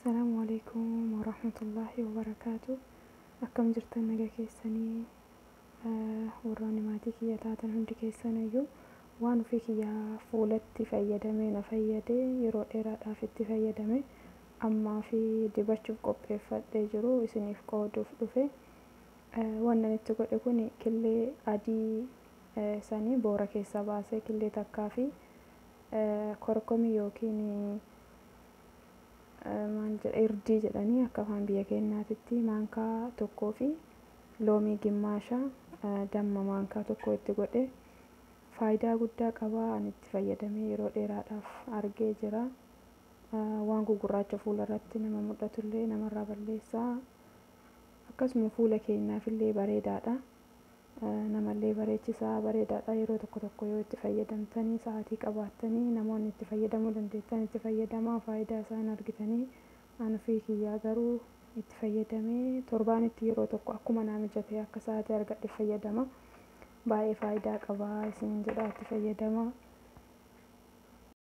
Assalamualaikum warahmatullahi wabarakatuh. Akkam jirtan nagaa keessanii warroonni maatii kiyya taatan hundi keessaniyyuu waan ofii kiyyaa fuulatti fayyadamee na fayyade yeroo dheeraadhaaf itti fayyadame ammaa fi dibachuuf qopheeffadhee jiru isiniif qooduuf dhufe. Waan ani itti godhe kun killee adii sanii boora keessaa baasee killee takkaa fi korkomii yookiin irdii jedhanii akka afaan biyya keenyaatti maankaa tokkoo fi loomii gimmaasha damma maankaa tokko itti godhe faayidaa guddaa qaba. Ani itti fayyadamee yeroo dheeraadhaaf argee jira. Waan gugurraacha fuula irratti nama mul'atullee namarraa balleessaa, akkasuma fuula keenyaaf illee bareedaadha, namallee bareechisaa, bareedaadha. Yeroo tokko yoo itti fayyadamtanii sa'aatii qabaattanii namoonni itti fayyadamuu dandeettan itti fayyadamaa, faayidaa isaan argitanii. Ani ofii kiyyaa garuu itti fayyadamee torbaanitti yeroo tokko akkuma naa mijatee akka sa'aatii argadhe fayyadama. Baay'ee faayidaa qaba isiniin jedhaa, itti fayyadama.